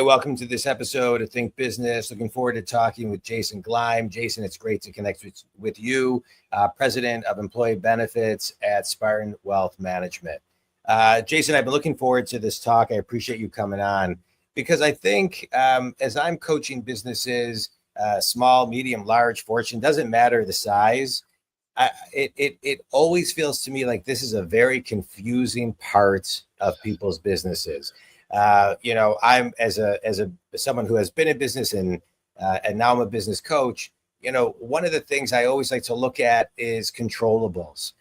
welcome to this episode of Think Business. Looking forward to talking with Jason Glime. Jason, it's great to connect with you, President of Employee Benefits at Spartan Wealth Management. Jason, I've been looking forward to this talk. I appreciate you coming on because I think as I'm coaching businesses, small, medium, large, fortune, doesn't matter the size, it always feels to me like this is a very confusing part of people's businesses. I'm as someone who has been in business and now I'm a business coach. One of the things I always like to look at is controllables,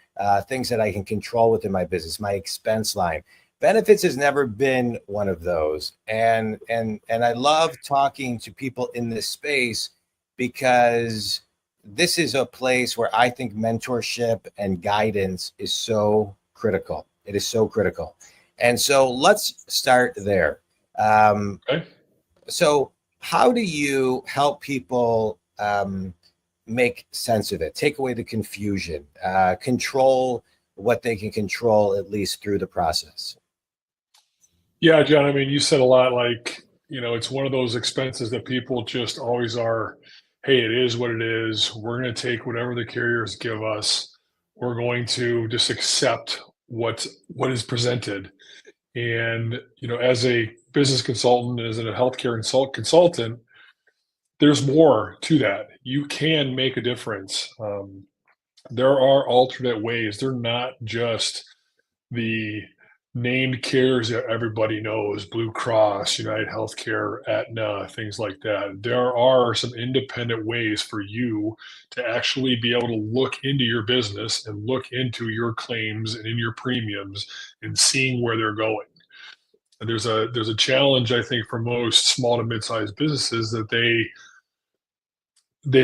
things that I can control within my business, my expense line. Benefits has never been one of those, and I love talking to people in this space because this is a place where I think mentorship and guidance is so critical. It is so critical. And so let's start there. Okay. So how do you help people make sense of it, take away the confusion, control what they can control, at least through the process? Yeah, John, I mean, you said a lot like, it's one of those expenses that people just always are, hey, it is what it is. We're going to take whatever the carriers give us. We're going to just accept what is presented. And, as a business consultant, as a healthcare consultant, there's more to that. You can make a difference. There are alternate ways. They're not just the named carriers that everybody knows, Blue Cross, United Healthcare, Aetna, things like that. There are some independent ways for you to actually be able to look into your business and look into your claims and in your premiums and seeing where they're going. And there's a challenge, I think, for most small to mid-sized businesses that they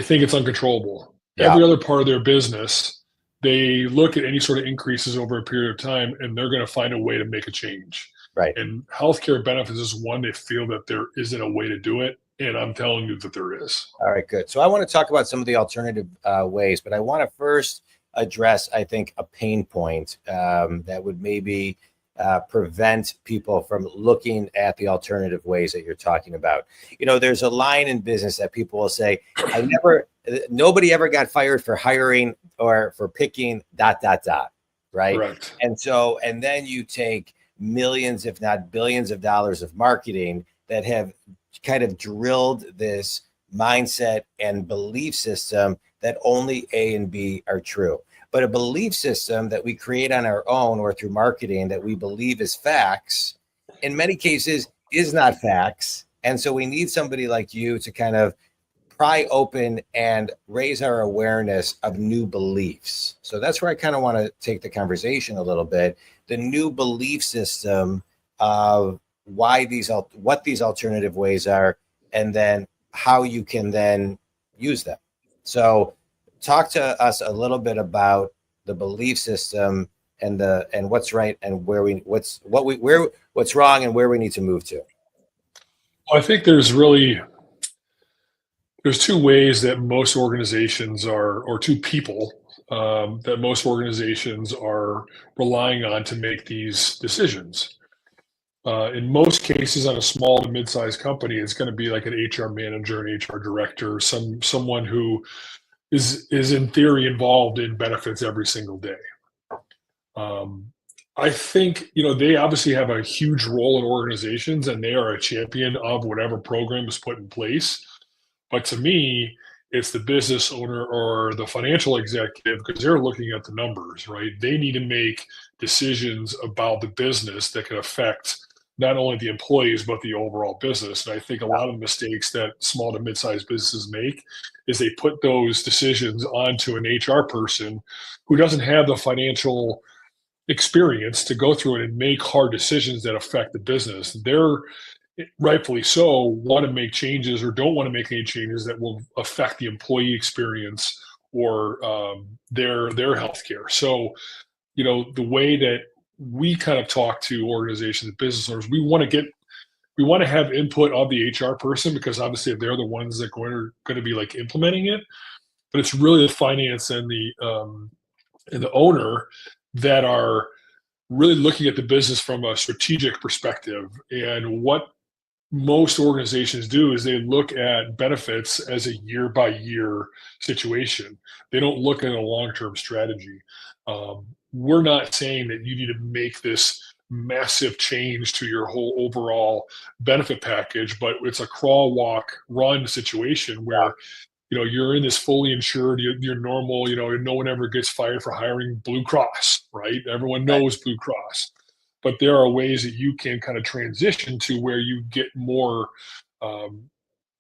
think it's uncontrollable. Yeah. Every other part of their business, they look at any sort of increases over a period of time and they're going to find a way to make a change. Right. And healthcare benefits is one. They feel that there isn't a way to do it. And I'm telling you that there is. All right, good. So I want to talk about some of the alternative ways, but I want to first address, I think, a pain point that would maybe prevent people from looking at the alternative ways that you're talking about. There's a line in business that people will say, nobody ever got fired for hiring or for picking ... Right. Correct. And then you take millions, if not billions of dollars of marketing that have kind of drilled this mindset and belief system that only A and B are true. But a belief system that we create on our own or through marketing that we believe is facts, in many cases is not facts. And so we need somebody like you to kind of pry open and raise our awareness of new beliefs. So that's where I kind of want to take the conversation a little bit, the new belief system of what these alternative ways are, and then how you can then use them. So talk to us a little bit about the belief system and what's right and what's wrong and where we need to move to. Well, I think there's two ways that most organizations or two people that most organizations are relying on to make these decisions. In most cases, on a small to mid-sized company, it's going to be like an HR manager, an HR director, someone who is in theory involved in benefits every single day. I think, they obviously have a huge role in organizations and they are a champion of whatever program is put in place. But to me, it's the business owner or the financial executive because they're looking at the numbers, right? They need to make decisions about the business that can affect not only the employees, but the overall business. And I think a lot of the mistakes that small to mid-sized businesses make is they put those decisions onto an HR person who doesn't have the financial experience to go through it and make hard decisions that affect the business. They're rightfully so want to make changes or don't want to make any changes that will affect the employee experience or their healthcare. So, the way that we kind of talk to organizations and business owners, we want to have input of the HR person because obviously they're the ones that are going to be like implementing it. But it's really the finance and the owner that are really looking at the business from a strategic perspective and what most organizations do is they look at benefits as a year by year situation. They don't look at a long term strategy. We're not saying that you need to make this massive change to your whole overall benefit package, but it's a crawl, walk, run situation where you're in this fully insured, you're normal, no one ever gets fired for hiring Blue Cross, right? Everyone Right. knows Blue Cross. But there are ways that you can kind of transition to where you get more um,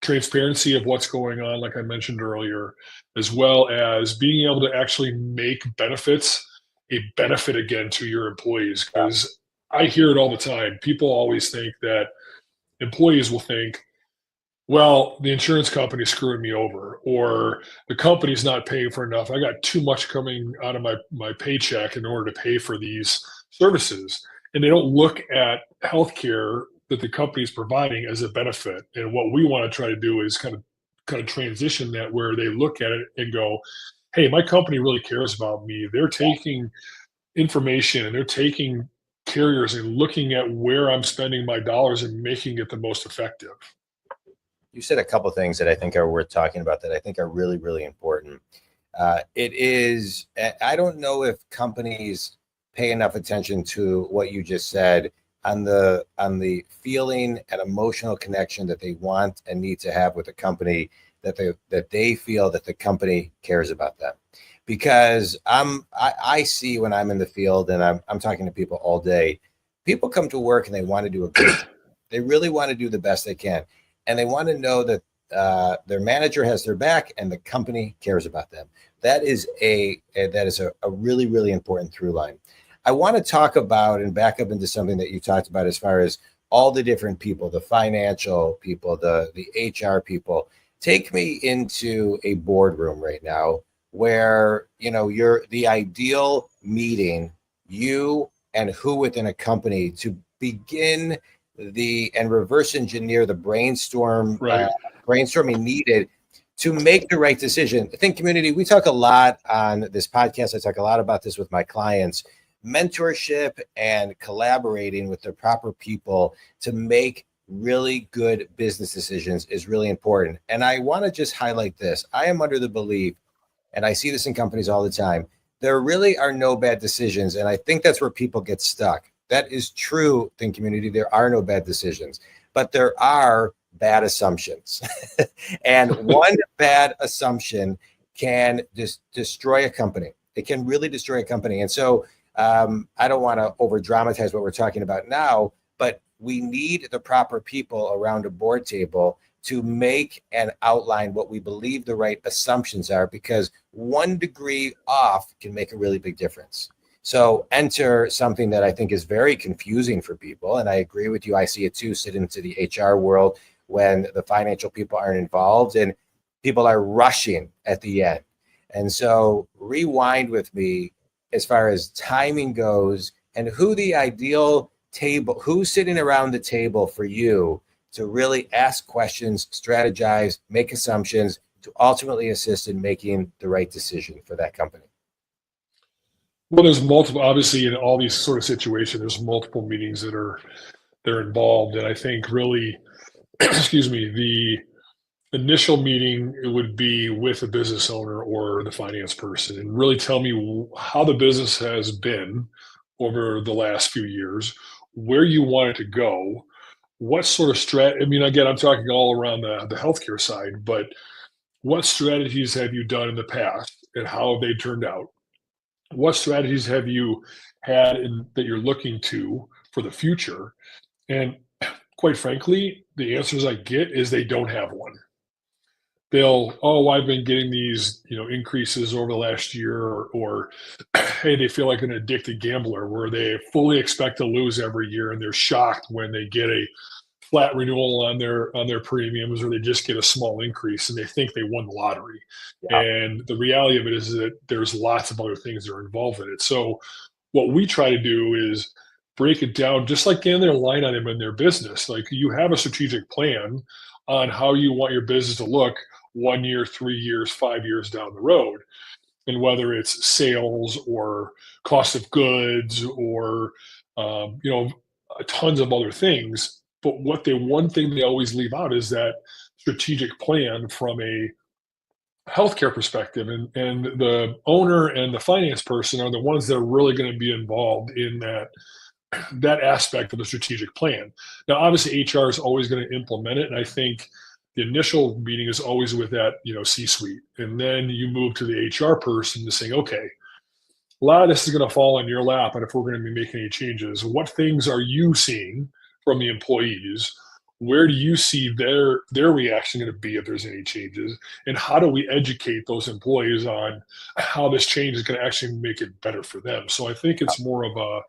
transparency of what's going on, like I mentioned earlier, as well as being able to actually make benefits a benefit again to your employees. Because I hear it all the time. People always think that employees will think, well, the insurance company's screwing me over, or the company's not paying for enough. I got too much coming out of my paycheck in order to pay for these services. And they don't look at healthcare that the company's providing as a benefit. And what we want to try to do is kind of transition that where they look at it and go, hey, my company really cares about me. They're taking information and they're taking carriers and looking at where I'm spending my dollars and making it the most effective. You said a couple things that I think are worth talking about that I think are really, really important. It is, I don't know if companies pay enough attention to what you just said on the feeling and emotional connection that they want and need to have with a company, that they feel that the company cares about them. Because I see when I'm in the field and I'm talking to people all day, people come to work and they want to do a great job. They really want to do the best they can. And they want to know that their manager has their back and the company cares about them. That is a really, really important through line. I want to talk about and back up into something that you talked about as far as all the different people, the financial people, the HR people. Take me into a boardroom right now where, you're the ideal meeting, you and who within a company to begin and reverse engineer the Right. brainstorming needed to make the right decision. I think community, we talk a lot on this podcast. I talk a lot about this with my clients. Mentorship and collaborating with the proper people to make really good business decisions is really important. And I want to just highlight this. I am under the belief, and I see this in companies all the time, there really are no bad decisions. And I think that's where people get stuck. That is true, Think Community. There are no bad decisions, but there are bad assumptions. And one bad assumption can destroy a company. It can really destroy a company. And so I don't want to over dramatize what we're talking about now, but we need the proper people around a board table to make and outline what we believe the right assumptions are, because 1 degree off can make a really big difference. So enter something that I think is very confusing for people. And I agree with you. I see it too, sit into the HR world when the financial people aren't involved and people are rushing at the end. And so rewind with me as far as timing goes and who the ideal table, who's sitting around the table for you to really ask questions, strategize, make assumptions to ultimately assist in making the right decision for that company. Well, there's multiple, obviously, in all these sort of situations, there's multiple meetings they're involved. And I think really, excuse me, the initial meeting it would be with a business owner or the finance person and really tell me how the business has been over the last few years, where you want it to go, what sort of strat. I mean, again, I'm talking all around the healthcare side, but what strategies have you done in the past and how have they turned out? What strategies have you had that you're looking to for the future? And quite frankly, the answers I get is they don't have one. They'll, oh, I've been getting these, increases over the last year, or hey, they feel like an addicted gambler where they fully expect to lose every year and they're shocked when they get a flat renewal on their premiums, or they just get a small increase and they think they won the lottery. Yeah. And the reality of it is that there's lots of other things that are involved in it. So what we try to do is break it down just like any other line item in their business. Like you have a strategic plan on how you want your business to look 1 year, 3 years, 5 years down the road. And whether it's sales or cost of goods or, tons of other things, But one thing they always leave out is that strategic plan from a healthcare perspective, and the owner and the finance person are the ones that are really going to be involved in that aspect of the strategic plan. Now, obviously, HR is always going to implement it, and I think the initial meeting is always with that C-suite, and then you move to the HR person to saying, okay, a lot of this is going to fall in your lap, and if we're going to be making any changes, what things are you seeing from the employees? Where do you see their reaction going to be if there's any changes? And how do we educate those employees on how this change is going to actually make it better for them? So I think it's more of a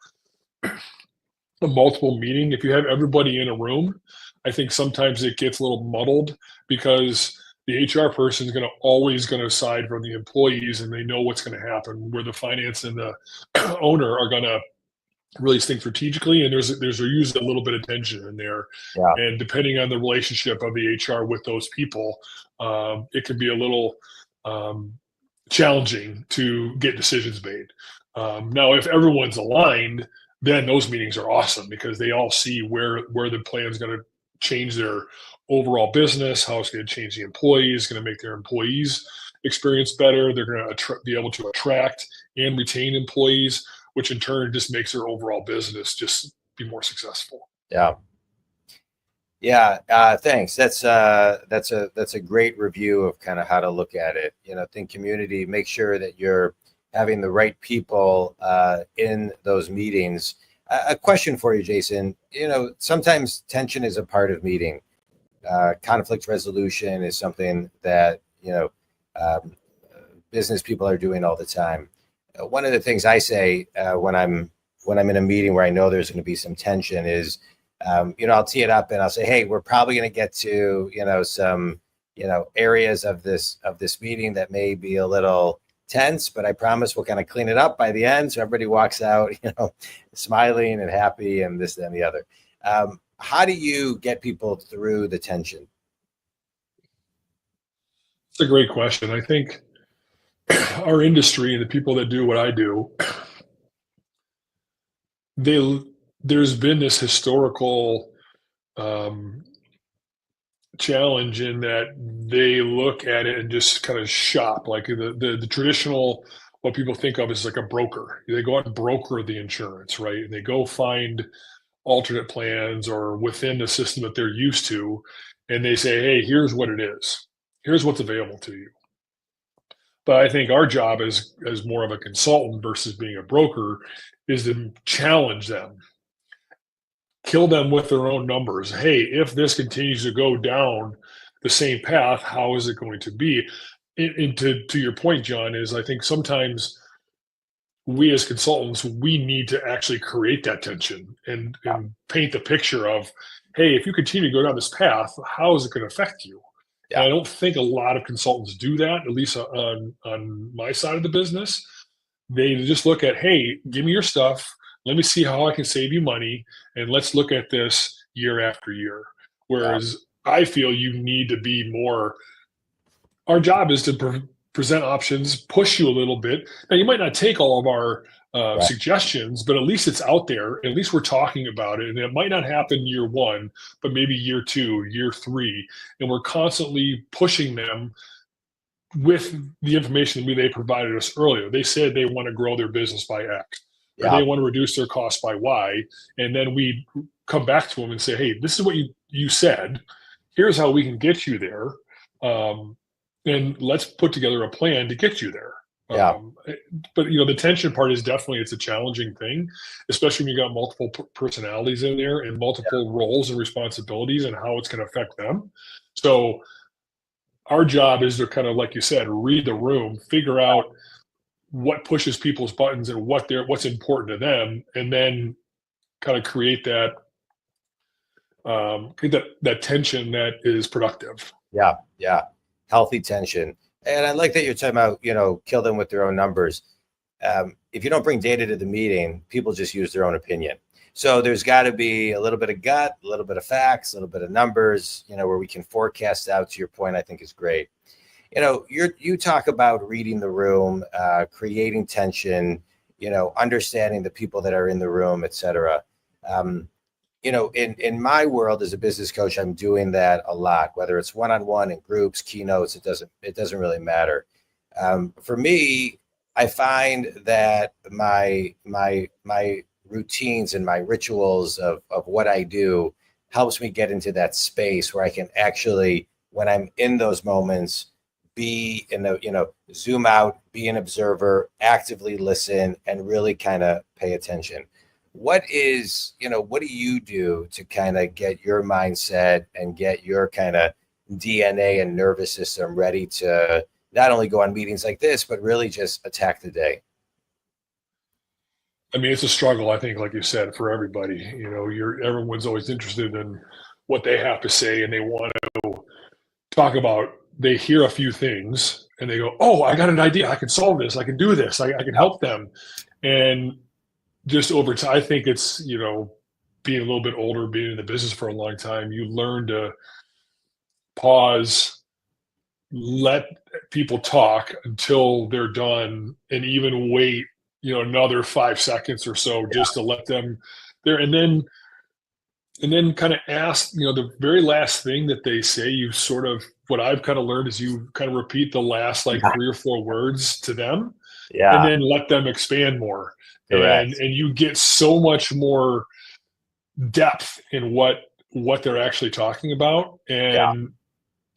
multiple meeting. If you have everybody in a room, I think sometimes it gets a little muddled because the HR person is always going to side from the employees, and they know what's going to happen, where the finance and the owner are going to really think strategically, and there's usually a little bit of tension in there. Yeah. And depending on the relationship of the HR with those people, it can be a little challenging to get decisions made. Now, if everyone's aligned, then those meetings are awesome because they all see where the plan is going to change their overall business, how it's going to change the employees, going to make their employees experience better. They're going to be able to attract and retain employees, which in turn just makes their overall business just be more successful. Yeah. Yeah. Thanks. That's a great review of kind of how to look at it. Think community, make sure that you're having the right people in those meetings. A question for you, Jason. Sometimes tension is a part of meeting. Conflict resolution is something that business people are doing all the time. One of the things I say when I'm in a meeting where I know there's going to be some tension is, I'll tee it up and I'll say, hey, we're probably going to get to some areas of this meeting that may be a little tense, but I promise we'll kind of clean it up by the end, so everybody walks out smiling and happy and this, that, and the other. How do you get people through the tension? It's a great question. I think our industry and the people that do what I do, there's been this historical challenge in that they look at it and just kind of shop like the traditional, what people think of as like a broker. They go out and broker the insurance, right? And they go find alternate plans or within the system that they're used to, and they say, hey, here's what it is. Here's what's available to you. But I think our job as more of a consultant versus being a broker is to challenge them, kill them with their own numbers. Hey, if this continues to go down the same path, how is it going to be? And to your point, John, is I think sometimes we as consultants, we need to actually create that tension and paint the picture of, hey, if you continue to go down this path, how is it going to affect you? Yeah. And I don't think a lot of consultants do that, at least on my side of the business. They just look at, hey, give me your stuff. Let me see how I can save you money. And let's look at this year after year. Whereas I feel you need to be more, our job is to present options, push you a little bit. Now, you might not take all of our suggestions, but at least it's out there. At least we're talking about it. And it might not happen year one, but maybe year two, year three. And we're constantly pushing them with the information that they provided us earlier. They said they want to grow their business by X, or they want to reduce their costs by Y. And then we come back to them and say, hey, this is what you said. Here's how we can get you there. And let's put together a plan to get you there. But the tension part is definitely, it's a challenging thing, especially when you got multiple personalities in there and multiple roles and responsibilities and how it's going to affect them. So our job is to kind of, like you said, read the room, figure out what pushes people's buttons and what's important to them, and then kind of create that tension that is productive. Yeah. Healthy tension. And I like that you're talking about, kill them with their own numbers. If you don't bring data to the meeting, people just use their own opinion. So there's got to be a little bit of gut, a little bit of facts, a little bit of numbers, where we can forecast out. To your point, I think is great. You talk about reading the room, creating tension, understanding the people that are in the room, et cetera. in my world as a business coach, I'm doing that a lot, whether it's one-on-one in groups, keynotes, it doesn't really matter. For me, I find that my routines and my rituals of what I do helps me get into that space where I can actually, when I'm in those moments, be in the, zoom out, be an observer, actively listen, and really kind of pay attention. What do you do to kind of get your mindset and get your kind of DNA and nervous system ready to not only go on meetings like this, but really just attack the day? I mean, it's a struggle, I think, like you said, for everybody. Everyone's always interested in what they have to say, and they want to talk about. They hear a few things, and they go, "Oh, I got an idea. I can solve this. I can do this. I can help them." And just over time, I think it's being a little bit older, being in the business for a long time, you learn to pause, let people talk until they're done, and even wait another 5 seconds or so just to let them there, and then kind of ask the very last thing that they say. You sort of, what I've kind of learned is you kind of repeat the last like 3 or 4 words to them, and then let them expand more. Correct. And you get so much more depth in what they're actually talking about. And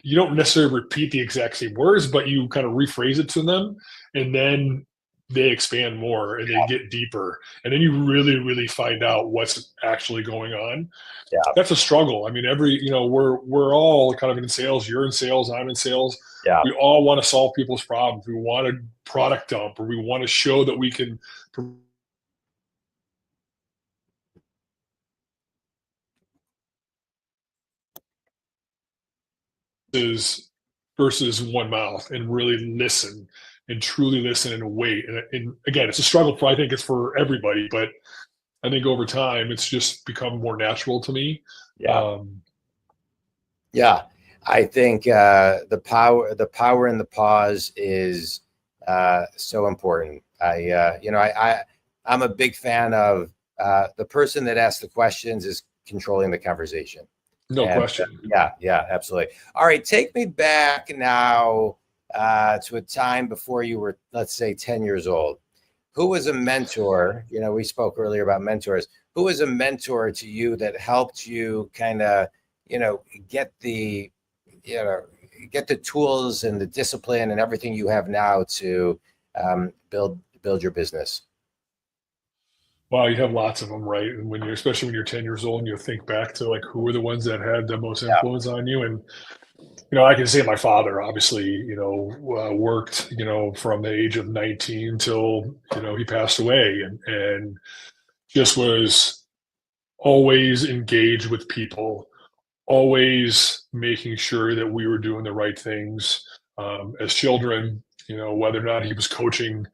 you don't necessarily repeat the exact same words, but you kind of rephrase it to them, and then they expand more and they get deeper. And then you really, really find out what's actually going on. Yeah. That's a struggle. I mean, we're all kind of in sales. You're in sales, I'm in sales. Yeah. We all want to solve people's problems. We want a product dump, or we want to show that we can versus one mouth, and really listen and truly listen and wait. And again, it's a struggle I think it's for everybody, but I think over time it's just become more natural to me. Yeah. I think the power in the pause is so important. I'm a big fan of the person that asks the questions is controlling the conversation. No question. Yeah, absolutely. All right, take me back now to a time before you were, let's say, 10 years old. Who was a mentor? We spoke earlier about mentors. Who was a mentor to you that helped you kind of, get the tools and the discipline and everything you have now to build your business? Well, you have lots of them, right? And especially when you're 10 years old, and you think back to like who were the ones that had the most influence on you. And I can say my father obviously, worked, from the age of 19 till he passed away, and just was always engaged with people, always making sure that we were doing the right things as children. Whether or not he was coaching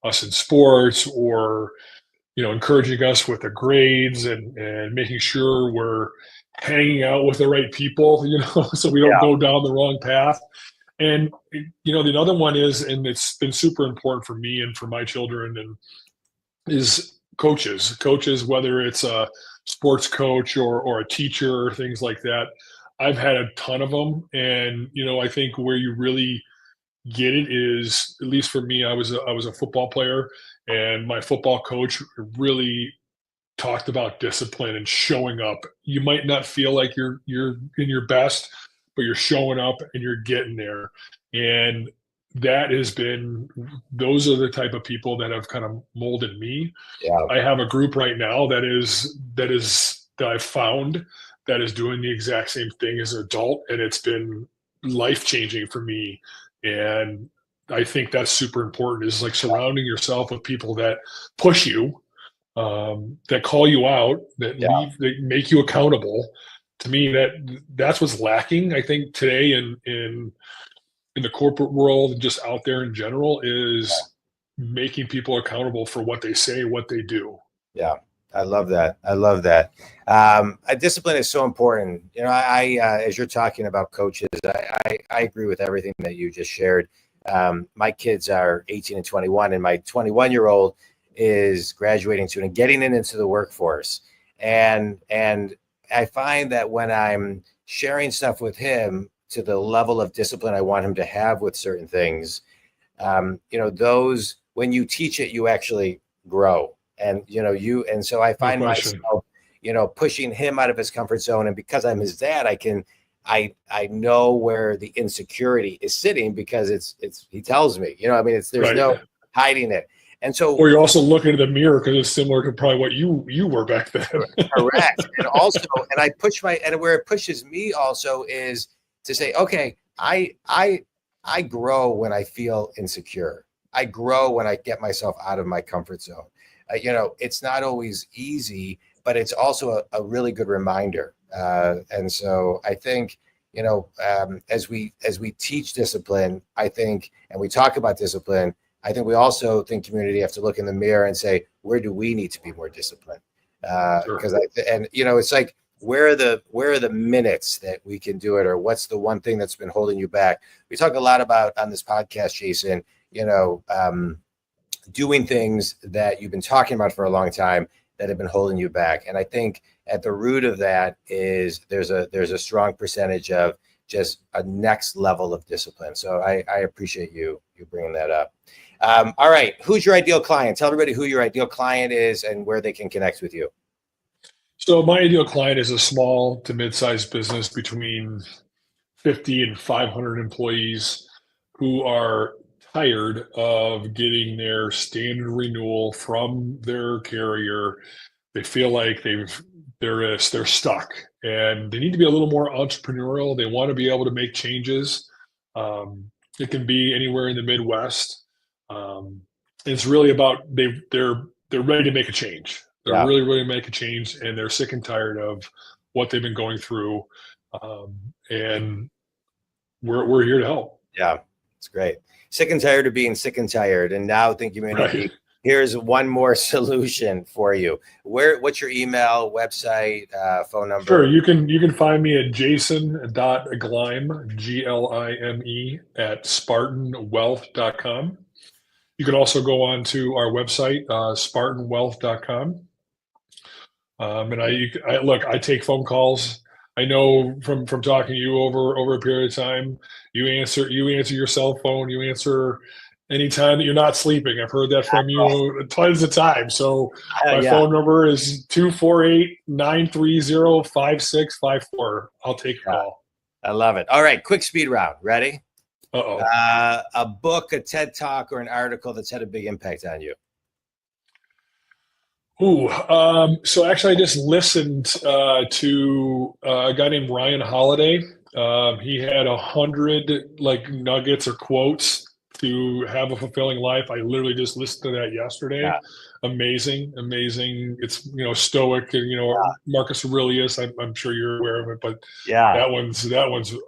us in sports, or encouraging us with the grades, and making sure we're hanging out with the right people, so we don't go down the wrong path. And, the other one is, and it's been super important for me and for my children, and is coaches, whether it's a sports coach or a teacher or things like that. I've had a ton of them. And, I think where you really get it is, at least for me, I was a football player, and my football coach really talked about discipline and showing up. You might not feel like you're in your best, but you're showing up and you're getting there. And those are the type of people that have kind of molded me. I have a group right now that I've found that is doing the exact same thing as an adult, and it's been life-changing for me. And I think that's super important, is like surrounding yourself with people that push you, that call you out, that make you accountable. To me, that's what's lacking, I think, today in the corporate world, and just out there in general, is making people accountable for what they say, what they do. Yeah. I love that. Discipline is so important. I as you're talking about coaches, I agree with everything that you just shared. My kids are 18 and 21, and my 21-year-old is graduating soon and getting into the workforce. And I find that when I'm sharing stuff with him to the level of discipline I want him to have with certain things, those, when you teach it, you actually grow. And, and so I find myself, pushing him out of his comfort zone. And because I'm his dad, I know where the insecurity is sitting because he tells me, there's right. no hiding it. And so, or you're also looking in the mirror because it's similar to probably what you were back then. Correct. And also, and I push and where it pushes me also is to say, okay, I grow when I feel insecure. I grow when I get myself out of my comfort zone. It's not always easy, but it's also a really good reminder. And so I think, as we teach discipline, I think, and we talk about discipline, I think we also think community have to look in the mirror and say, where do we need to be more disciplined? Because it's like, where are the minutes that we can do it, or what's the one thing that's been holding you back? We talk a lot about on this podcast, Jason, doing things that you've been talking about for a long time that have been holding you back. And I think at the root of that is there's a strong percentage of just a next level of discipline. So I appreciate you bringing that up. All right. Who's your ideal client? Tell everybody who your ideal client is and where they can connect with you. So my ideal client is a small to mid-sized business between 50 and 500 employees who are tired of getting their standard renewal from their carrier. They feel like they're stuck, and they need to be a little more entrepreneurial. They want to be able to make changes. It can be anywhere in the Midwest. It's really about they're ready to make a change. They're really, really make a change, and they're sick and tired of what they've been going through. And we're here to help. Yeah, it's great. Sick and tired of being sick and tired. And now Think Community, right. Here's one more solution for you. What's your email, website, phone number? Sure. You can find me at jason.glime, Glime, at spartanwealth.com. You can also go on to our website, spartanwealth.com. And I take phone calls. I know from talking to you over a period of time, you answer your cell phone, you answer anytime that you're not sleeping. I've heard that from you tons of times. So my phone number is 248-930-5654. I'll take a call. I love it. All right, quick speed round. Ready? Uh-oh. A book, a TED Talk, or an article that's had a big impact on you? So actually I just listened to a guy named Ryan Holiday. He had 100 nuggets or quotes to have a fulfilling life. I literally just listened to that yesterday. Yeah. Amazing. It's, Stoic and, Marcus Aurelius. I'm sure you're aware of it, but that one's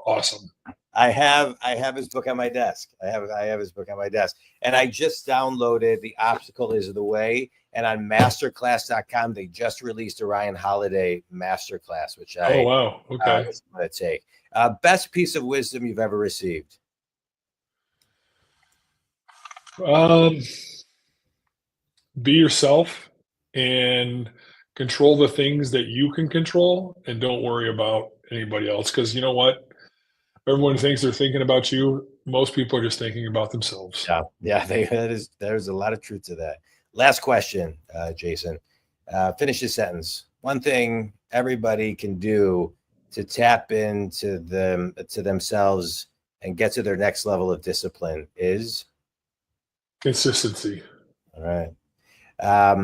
awesome. I have his book on my desk. I have his book on my desk, and I just downloaded The Obstacle Is the Way. And on masterclass.com, they just released a Ryan Holiday masterclass, which I'm going to take. Best piece of wisdom you've ever received? Be yourself and control the things that you can control, and don't worry about anybody else. Because you know what? Everyone thinks they're thinking about you. Most people are just thinking about themselves. Yeah. There's a lot of truth to that. Last question, Jason. Finish this sentence. One thing everybody can do to tap into themselves and get to their next level of discipline is consistency. All right. I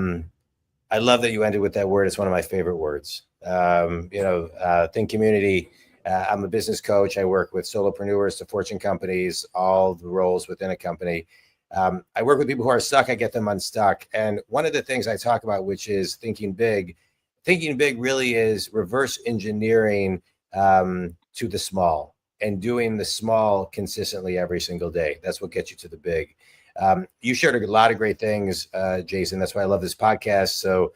love that you ended with that word. It's one of my favorite words. Think Community. I'm a business coach. I work with solopreneurs to Fortune companies, all the roles within a company. I work with people who are stuck. I get them unstuck. And one of the things I talk about, which is thinking big. Thinking big really is reverse engineering to the small and doing the small consistently every single day. That's what gets you to the big. You shared a lot of great things, Jason. That's why I love this podcast. So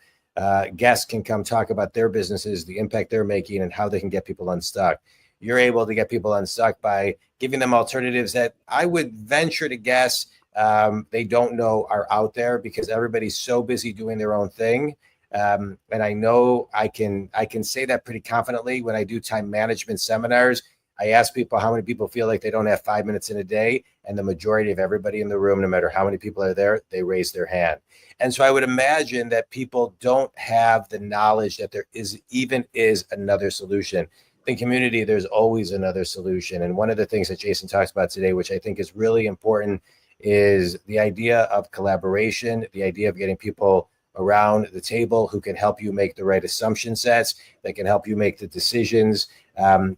guests can come talk about their businesses, the impact they're making, and how they can get people unstuck. You're able to get people unstuck by giving them alternatives that I would venture to guess they don't know are out there, because everybody's so busy doing their own thing And I know I can say that pretty confidently when I do time management seminars. I ask people how many people feel like they don't have 5 minutes in a day, and the majority of everybody in the room, no matter how many people are there, they raise their hand. And so I would imagine that people don't have the knowledge that there is another solution. In community, there's always another solution. And one of the things that Jason talks about today, which I think is really important, is the idea of collaboration, the idea of getting people around the table who can help you make the right assumption sets, that can help you make the decisions, and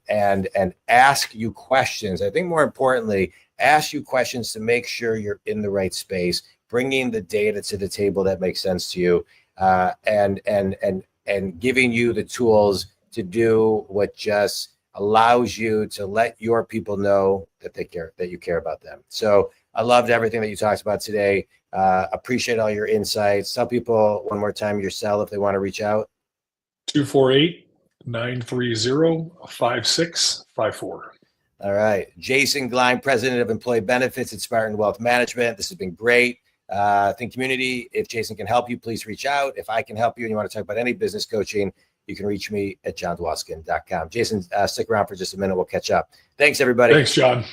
ask you questions. I think more importantly, ask you questions to make sure you're in the right space, bringing the data to the table that makes sense to you, and giving you the tools to do what just allows you to let your people know that you care about them. So I loved everything that you talked about today. Appreciate all your insights. Tell people one more time your cell if they want to reach out. 248-930-5654. All right. Jason Glime, President of Employee Benefits at Spartan Wealth Management. This has been great. Think community, if Jason can help you, please reach out. If I can help you and you want to talk about any business coaching, you can reach me at jondwoskin.com. Jason, stick around for just a minute. We'll catch up. Thanks, everybody. Thanks, John.